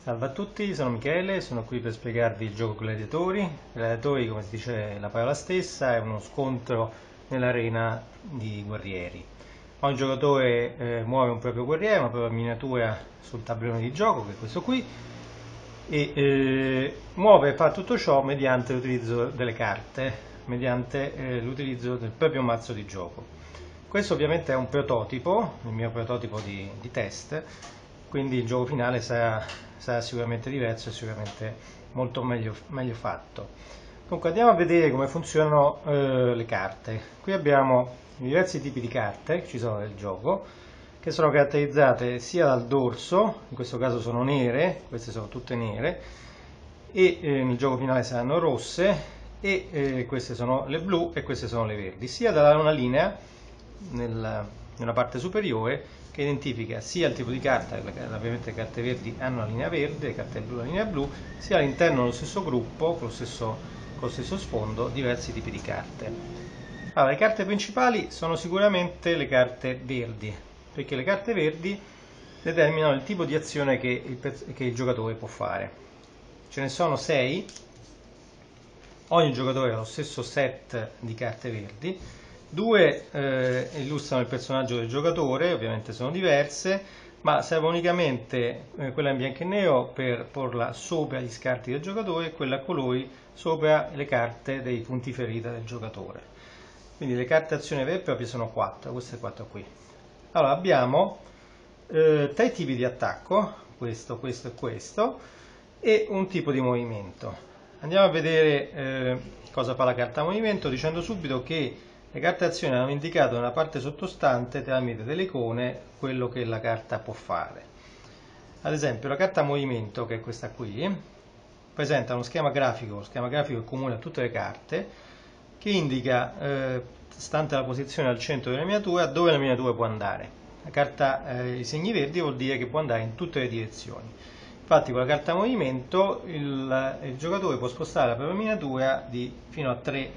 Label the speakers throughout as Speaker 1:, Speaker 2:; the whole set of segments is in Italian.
Speaker 1: Salve a tutti, sono Michele, sono qui per spiegarvi il gioco Gladiatori. Gladiatori, come si dice la parola stessa, è uno scontro nell'arena di guerrieri. Ogni giocatore muove un proprio guerriero, una propria miniatura sul tabellone di gioco, che è questo qui, e muove e fa tutto ciò mediante l'utilizzo delle carte, mediante l'utilizzo del proprio mazzo di gioco. Questo ovviamente è un prototipo, il mio prototipo di test, quindi il gioco finale sarà sicuramente diverso e sicuramente molto meglio fatto. Dunque andiamo a vedere come funzionano le carte. Qui abbiamo diversi tipi di carte che ci sono nel gioco, che sono caratterizzate sia dal dorso, in questo caso sono nere, queste sono tutte nere, e nel gioco finale saranno rosse, e queste sono le blu e queste sono le verdi, sia da una linea nella parte superiore che identifica sia il tipo di carta, ovviamente le carte verdi hanno la linea verde, le carte blu la linea blu, sia all'interno dello stesso gruppo, con lo stesso sfondo, diversi tipi di carte. Allora, le carte principali sono sicuramente le carte verdi, perché le carte verdi determinano il tipo di azione che il giocatore può fare. Ce ne sono 6, ogni giocatore ha lo stesso set di carte verdi, 2 illustrano il personaggio del giocatore, ovviamente sono diverse, ma serve unicamente quella in bianco e nero per porla sopra gli scarti del giocatore e quella a colori sopra le carte dei punti ferita del giocatore. Quindi le carte azione vere e proprie sono 4, queste 4 qui. Allora abbiamo 3 tipi di attacco, questo, questo e questo, e un tipo di movimento. Andiamo a vedere cosa fa la carta movimento, dicendo subito che le carte azioni hanno indicato nella parte sottostante tramite delle icone quello che la carta può fare. Ad esempio la carta movimento, che è questa qui, presenta uno schema grafico è comune a tutte le carte, che indica, stante la posizione al centro della miniatura, dove la miniatura può andare. La carta, i segni verdi vuol dire che può andare in tutte le direzioni. Infatti con la carta movimento il giocatore può spostare la propria miniatura fino a 3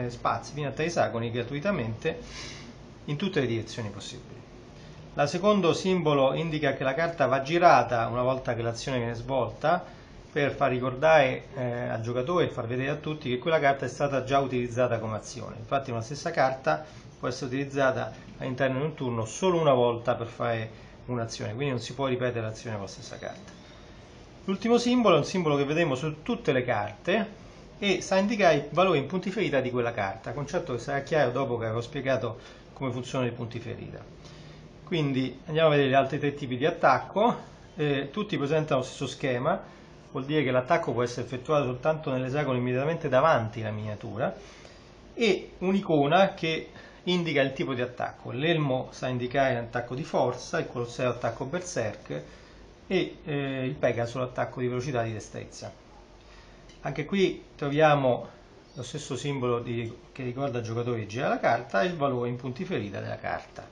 Speaker 1: spazi, fino a 3 esagoni gratuitamente in tutte le direzioni possibili. Il secondo simbolo indica che la carta va girata una volta che l'azione viene svolta, per far ricordare al giocatore e far vedere a tutti che quella carta è stata già utilizzata come azione. Infatti una stessa carta può essere utilizzata all'interno di un turno solo una volta per fare un'azione, quindi non si può ripetere l'azione con la stessa carta. L'ultimo simbolo è un simbolo che vedremo su tutte le carte e sta a indicare i valori in punti ferita di quella carta, concetto che sarà chiaro dopo che avrò spiegato come funzionano i punti ferita. Quindi andiamo a vedere gli altri 3 tipi di attacco, tutti presentano lo stesso schema, vuol dire che l'attacco può essere effettuato soltanto nell'esagono immediatamente davanti alla miniatura, e un'icona che indica il tipo di attacco. L'elmo sta a indicare l'attacco di forza, il colosseo attacco berserk e il Pegaso l'attacco di velocità di destrezza. Anche qui troviamo lo stesso simbolo che ricorda il giocatore che gira la carta e il valore in punti ferita della carta.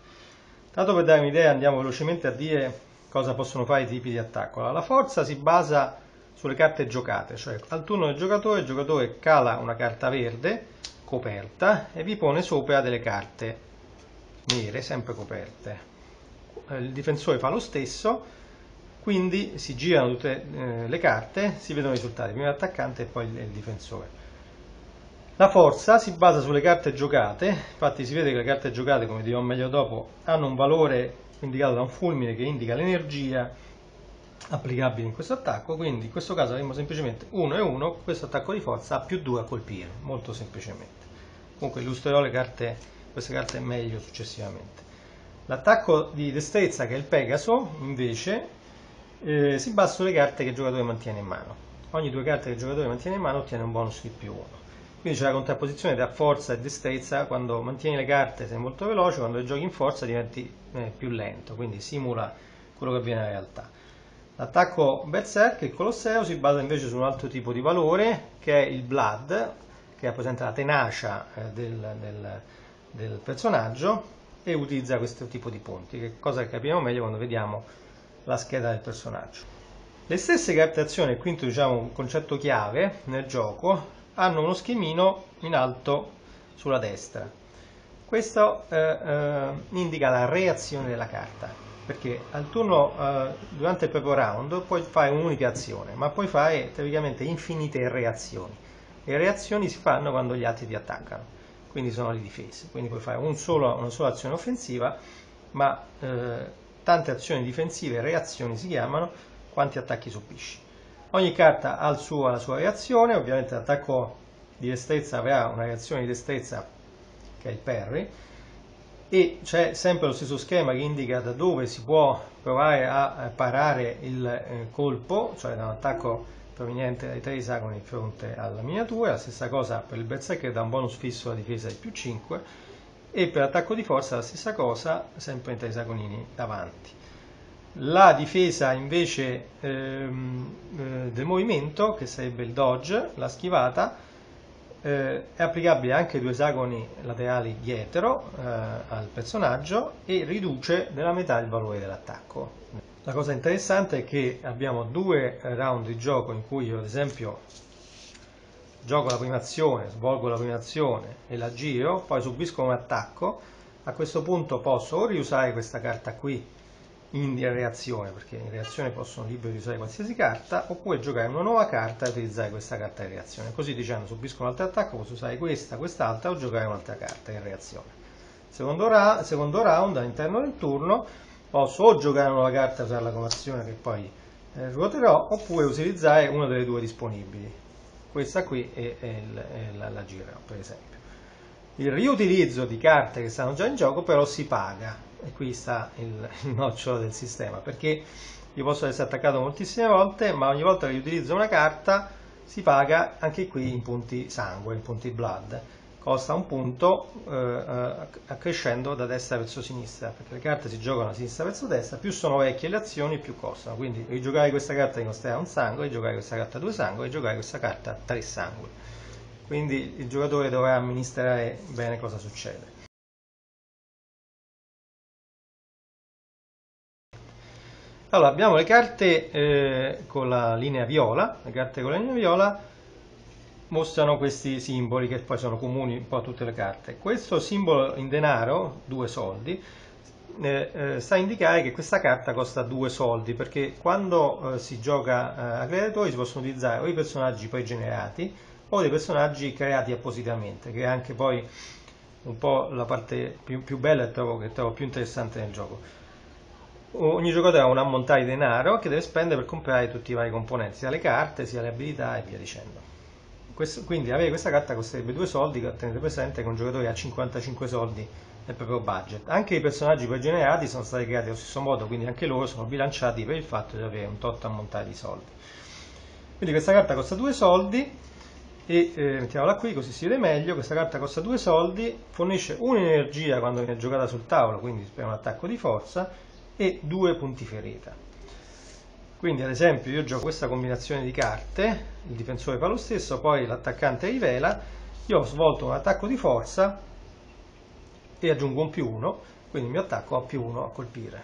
Speaker 1: Tanto per dare un'idea andiamo velocemente a dire cosa possono fare i tipi di attacco. Allora, la forza si basa sulle carte giocate, cioè al turno del giocatore il giocatore cala una carta verde coperta e vi pone sopra delle carte nere sempre coperte. Il difensore fa lo stesso, quindi si girano tutte le carte, si vedono i risultati, prima l'attaccante e poi il difensore. La forza si basa sulle carte giocate, infatti si vede che le carte giocate, come dirò meglio dopo, hanno un valore indicato da un fulmine che indica l'energia applicabile in questo attacco, quindi in questo caso avremo semplicemente 1 e 1, questo attacco di forza ha più 2 a colpire, molto semplicemente. Comunque illustrerò queste carte meglio successivamente. L'attacco di destrezza, che è il Pegaso, invece, si basa sulle carte che il giocatore mantiene in mano. Ogni 2 carte che il giocatore mantiene in mano ottiene un bonus di più 1. Quindi c'è la contrapposizione tra forza e destrezza: quando mantieni le carte sei molto veloce, quando le giochi in forza diventi più lento, quindi simula quello che avviene in realtà. L'attacco Berserk, il Colosseo, si basa invece su un altro tipo di valore, che è il Blood, che rappresenta la tenacia del personaggio, e utilizza questo tipo di punti, che cosa che capiamo meglio quando vediamo la scheda del personaggio. Le stesse carte azione, qui introduciamo un concetto chiave nel gioco, hanno uno schemino in alto sulla destra. Questo indica la reazione della carta. perché al turno, durante il proprio round, puoi fare un'unica azione, ma puoi fare teoricamente infinite reazioni. Le reazioni si fanno quando gli altri ti attaccano, quindi sono le difese. Quindi puoi fare una sola azione offensiva, ma tante azioni difensive, reazioni si chiamano, quanti attacchi subisci. Ogni carta ha la sua reazione, ovviamente l'attacco di destrezza avrà una reazione di destrezza che è il parry, e c'è sempre lo stesso schema che indica da dove si può provare a parare il colpo, cioè da un attacco proveniente dai 3 esagoni di fronte alla miniatura. La stessa cosa per il berserker, da un bonus fisso alla difesa di più 5, e per l'attacco di forza la stessa cosa, sempre in 3 esagonini davanti. La difesa invece del movimento, che sarebbe il dodge, la schivata, è applicabile anche ai 2 esagoni laterali dietro al personaggio e riduce della metà il valore dell'attacco. La cosa interessante è che abbiamo 2 round di gioco in cui io ad esempio gioco la prima azione, svolgo la prima azione e la giro, poi subisco un attacco. A questo punto posso o riusare questa carta qui in reazione, perché in reazione possono libero di usare qualsiasi carta, oppure giocare una nuova carta e utilizzare questa carta in reazione. Così dicendo, subisco un altro attacco, posso usare quest'altra o giocare un'altra carta in reazione. Secondo round, all'interno del turno, posso o giocare una nuova carta e usarla come azione che poi ruoterò, oppure utilizzare una delle 2 disponibili, questa qui e la girerò, per esempio. Il riutilizzo di carte che stanno già in gioco però si paga, e qui sta il nocciolo del sistema, perché io posso essere attaccato moltissime volte, ma ogni volta che utilizzo una carta si paga anche qui in punti sangue, in punti blood. Costa un punto accrescendo da destra verso sinistra, perché le carte si giocano da sinistra verso destra, più sono vecchie le azioni più costano. Quindi rigiocare questa carta mi costerà 1 sangue, rigiocare questa carta 2 sangue, rigiocare questa carta 3 sangue. Quindi il giocatore dovrà amministrare bene cosa succede. Allora, abbiamo le carte con la linea viola. Le carte con la linea viola mostrano questi simboli che poi sono comuni un po' a tutte le carte. Questo simbolo in denaro, 2 soldi, sta a indicare che questa carta costa 2 soldi, perché quando si gioca a gladiatori si possono utilizzare o i personaggi poi generati o dei personaggi creati appositamente, che è anche poi un po' la parte più bella e che trovo più interessante nel gioco. Ogni giocatore ha un ammontare di denaro che deve spendere per comprare tutti i vari componenti, sia le carte, sia le abilità e via dicendo. Quindi avere questa carta costerebbe 2 soldi, che tenete presente che un giocatore ha 55 soldi nel proprio budget. Anche i personaggi poi generati sono stati creati allo stesso modo, quindi anche loro sono bilanciati per il fatto di avere un tot ammontare di soldi. Quindi questa carta costa 2 soldi e mettiamola qui così si vede meglio. Questa carta costa 2 soldi, fornisce un'energia quando viene giocata sul tavolo, quindi per un attacco di forza, e 2 punti ferita. Quindi ad esempio io gioco questa combinazione di carte, il difensore fa lo stesso, poi l'attaccante rivela, io ho svolto un attacco di forza e aggiungo un +1, quindi il mio attacco ha +1 a colpire.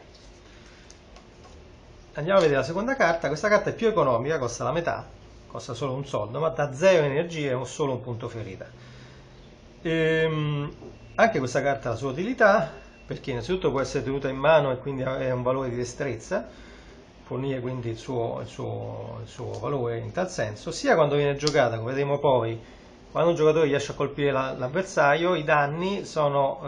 Speaker 1: Andiamo a vedere la seconda carta. Questa carta è più economica, costa la metà, costa solo 1 soldo, ma dà 0 energie e solo 1 punto ferita. Anche questa carta ha la sua utilità, perché innanzitutto può essere tenuta in mano e quindi avere un valore di destrezza, fornire quindi il suo valore in tal senso, sia quando viene giocata, come vedremo poi, quando un giocatore riesce a colpire l'avversario, i danni sono,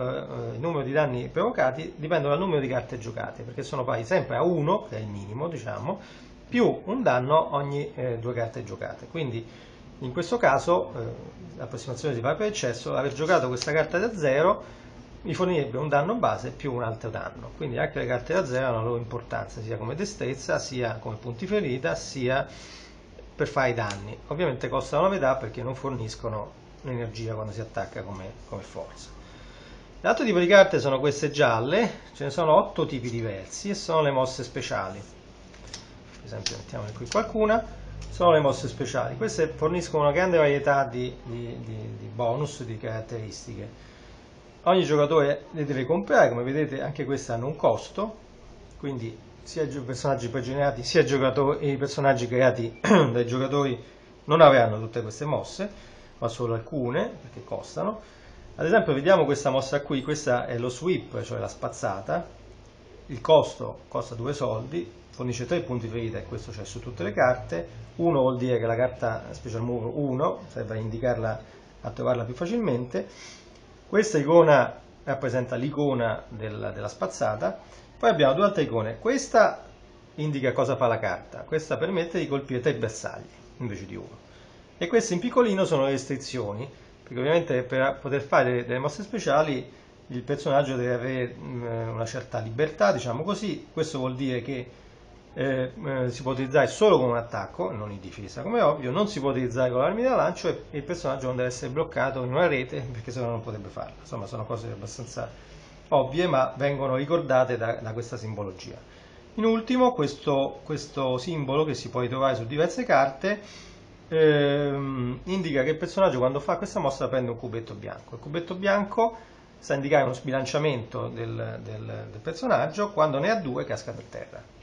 Speaker 1: il numero di danni provocati dipendono dal numero di carte giocate, perché sono pari sempre a 1, che è il minimo, diciamo, più un danno ogni 2 carte giocate. Quindi in questo caso l'approssimazione si fa per eccesso, aver giocato questa carta da 0 mi fornirebbe un danno base più un altro danno, quindi anche le carte da 0 hanno la loro importanza, sia come destrezza, sia come punti ferita, sia per fare i danni. Ovviamente costano la metà perché non forniscono l'energia quando si attacca come forza. L'altro tipo di carte sono queste gialle, ce ne sono 8 tipi diversi e sono le mosse speciali. Per esempio mettiamone qui qualcuna, sono le mosse speciali. Queste forniscono una grande varietà di bonus, di caratteristiche. Ogni giocatore le deve comprare, come vedete anche queste hanno un costo, quindi sia i personaggi poi generati sia i personaggi creati dai giocatori non avranno tutte queste mosse, ma solo alcune, perché costano. Ad esempio vediamo questa mossa qui, questa è lo sweep, cioè la spazzata. il costo costa 2 soldi, fornisce 3 punti ferita e questo c'è su tutte le carte. 1 vuol dire che la carta Special Move 1 serve a indicarla, a trovarla più facilmente. Questa icona rappresenta l'icona della spazzata. Poi abbiamo 2 altre icone. Questa indica cosa fa la carta, questa permette di colpire 3 bersagli invece di 1. E queste in piccolino sono le restrizioni, perché ovviamente per poter fare delle mosse speciali il personaggio deve avere una certa libertà, diciamo così. Questo vuol dire che si può utilizzare solo con un attacco, non in difesa come ovvio, non si può utilizzare con l'armi da lancio e il personaggio non deve essere bloccato in una rete, perché sennò non potrebbe farlo. Insomma, sono cose abbastanza ovvie, ma vengono ricordate da questa simbologia. In ultimo, questo simbolo che si può ritrovare su diverse carte indica che il personaggio quando fa questa mossa prende un cubetto bianco. Il cubetto bianco sta a indicare uno sbilanciamento del personaggio, quando ne ha 2 casca per terra.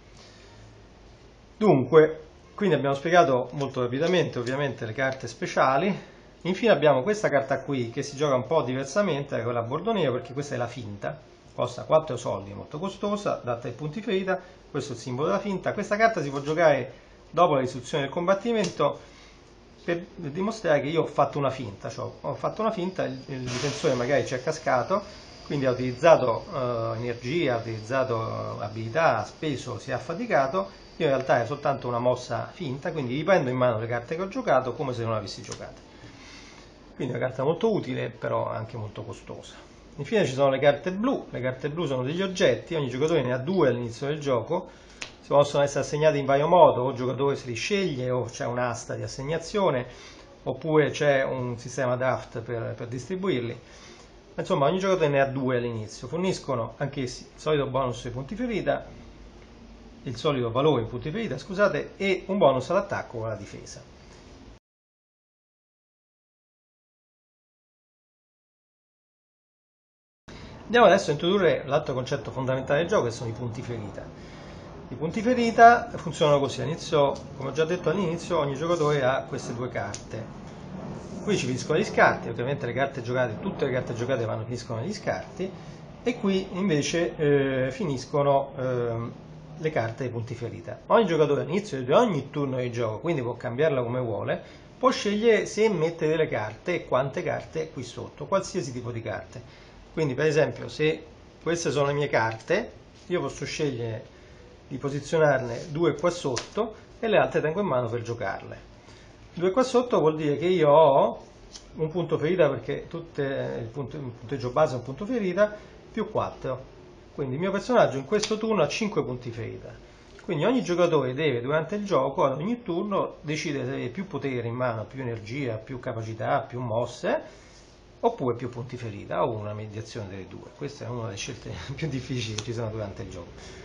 Speaker 1: Dunque, quindi abbiamo spiegato molto rapidamente ovviamente le carte speciali. Infine abbiamo questa carta qui che si gioca un po' diversamente da quella a bordo nero, perché questa è la finta, costa 4 soldi, molto costosa, dà 3 punti ferita, questo è il simbolo della finta. Questa carta si può giocare dopo la risoluzione del combattimento per dimostrare che io ho fatto una finta, cioè ho fatto una finta, il difensore magari ci è cascato, quindi ha utilizzato energia, ha utilizzato abilità, ha speso, si è affaticato. Io in realtà è soltanto una mossa finta, quindi riprendo in mano le carte che ho giocato come se non avessi giocate. Quindi una carta molto utile, però anche molto costosa. Infine ci sono le carte blu. Le carte blu sono degli oggetti, ogni giocatore ne ha 2 all'inizio del gioco, si possono essere assegnati in vario modo, o il giocatore se li sceglie, o c'è un'asta di assegnazione, oppure c'è un sistema draft per distribuirli. Insomma, ogni giocatore ne ha 2 all'inizio, forniscono anch'essi il solito bonus ai punti ferita, il solito valore in punti ferita, scusate, e un bonus all'attacco con la difesa. Andiamo adesso a introdurre l'altro concetto fondamentale del gioco, che sono i punti ferita. I punti ferita funzionano così: all'inizio, come ho già detto all'inizio, ogni giocatore ha queste 2 carte. Qui ci finiscono gli scarti, ovviamente le carte giocate, tutte le carte giocate finiscono negli scarti, e qui invece finiscono le carte dei punti ferita. Ogni giocatore all'inizio di ogni turno di gioco, quindi può cambiarla come vuole, può scegliere se mettere delle carte e quante carte qui sotto, qualsiasi tipo di carte. Quindi per esempio, se queste sono le mie carte, io posso scegliere di posizionarne 2 qua sotto e le altre tengo in mano per giocarle. 2 qua sotto vuol dire che io ho un punto ferita, perché il punteggio base è un punto ferita, più 4. Quindi il mio personaggio in questo turno ha 5 punti ferita. Quindi ogni giocatore deve durante il gioco, ad ogni turno, decidere se avere più potere in mano, più energia, più capacità, più mosse, oppure più punti ferita, o una mediazione delle 2. Questa è una delle scelte più difficili che ci sono durante il gioco.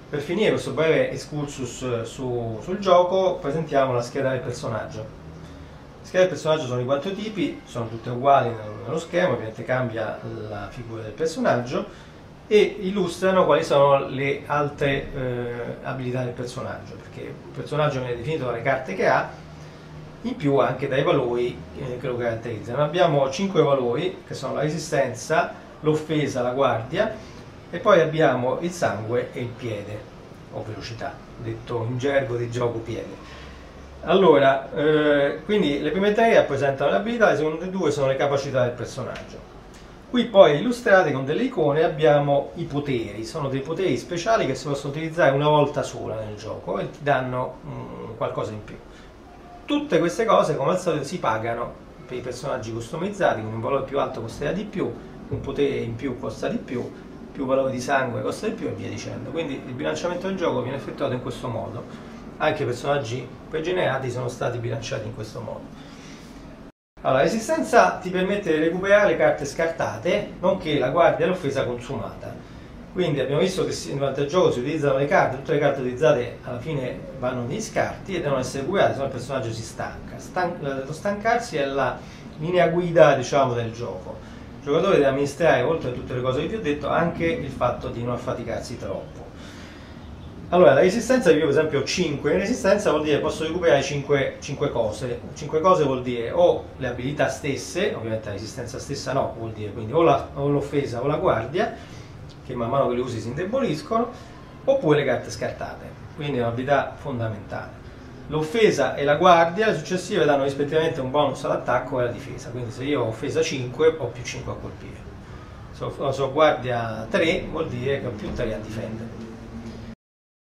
Speaker 1: Per finire questo breve excursus sul gioco, presentiamo la scheda del personaggio. Le schede del personaggio sono di 4 tipi, sono tutte uguali nello schermo, ovviamente cambia la figura del personaggio, e illustrano quali sono le altre abilità del personaggio, perché il personaggio viene definito dalle carte che ha, in più anche dai valori che lo caratterizzano. Abbiamo 5 valori, che sono la resistenza, l'offesa, la guardia, e poi abbiamo il sangue e il piede, o velocità, detto in gergo di gioco piede. Allora, quindi le prime 3 rappresentano le abilità, le seconde 2 sono le capacità del personaggio. Qui poi illustrate con delle icone abbiamo i poteri, sono dei poteri speciali che si possono utilizzare una volta sola nel gioco e ti danno qualcosa in più. Tutte queste cose, come al solito, si pagano per i personaggi customizzati, con un valore più alto costerà di più, un potere in più costa di più valore di sangue costa di più, e via dicendo. Quindi il bilanciamento del gioco viene effettuato in questo modo. Anche i personaggi pregenerati sono stati bilanciati in questo modo. Allora, la resistenza ti permette di recuperare le carte scartate, nonché la guardia e l'offesa consumata. Quindi abbiamo visto che durante il gioco si utilizzano le carte, tutte le carte utilizzate alla fine vanno negli scarti e devono essere recuperate, se no il personaggio si stanca. Lo stancarsi è la linea guida, diciamo, del gioco. Il giocatore deve amministrare, oltre a tutte le cose che vi ho detto, anche il fatto di non affaticarsi troppo. Allora, la resistenza, io per esempio ho 5 in resistenza, vuol dire che posso recuperare 5 cose. 5 cose vuol dire o le abilità stesse, ovviamente la resistenza stessa no, vuol dire quindi o l'offesa o la guardia, che man mano che le usi si indeboliscono, oppure le carte scartate, quindi è un'abilità fondamentale. L'offesa e la guardia, le successive, danno rispettivamente un bonus all'attacco e alla difesa, quindi se io ho offesa 5 ho più 5 a colpire, se ho guardia 3 vuol dire che ho più 3 a difendere.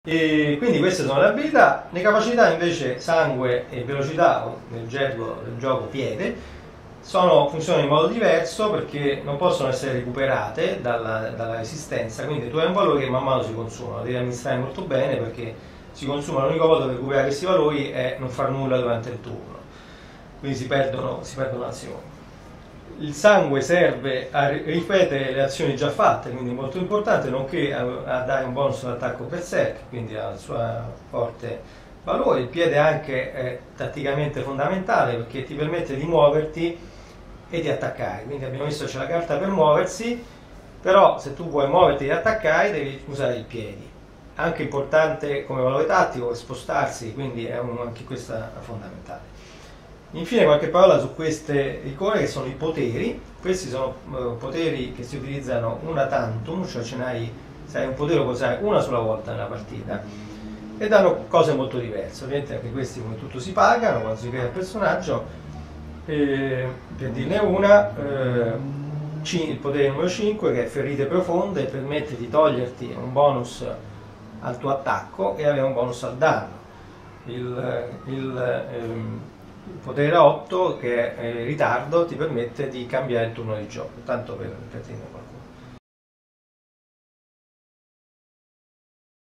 Speaker 1: E quindi queste sono le abilità. Le capacità invece, sangue e velocità, o nel gergo del gioco piede, funzionano in modo diverso perché non possono essere recuperate dalla resistenza, quindi tu hai un valore che man mano si consuma, devi amministrare molto bene perché si consuma. L'unico modo per recuperare questi valori è non far nulla durante il turno, quindi si perdono azioni. Il sangue serve a ripetere le azioni già fatte, quindi molto importante, nonché a dare un bonus all'attacco berserk, quindi al suo forte valore. Il piede anche è tatticamente fondamentale perché ti permette di muoverti e di attaccare, quindi abbiamo visto c'è la carta per muoversi, però se tu vuoi muoverti e attaccare devi usare i piedi. Anche importante come valore tattico per spostarsi, quindi è anche questa fondamentale. Infine qualche parola su queste icone che sono i poteri. Questi sono poteri che si utilizzano una tantum, cioè se hai un potere lo puoi usare una sola volta nella partita, e danno cose molto diverse. Ovviamente anche questi come tutto si pagano quando si crea il personaggio. Per dirne una, il potere numero 5 che è ferite profonde, permette di toglierti un bonus al tuo attacco e avere un bonus al danno. Il potere 8 che è ritardo ti permette di cambiare il turno di gioco, tanto per dirne qualcosa.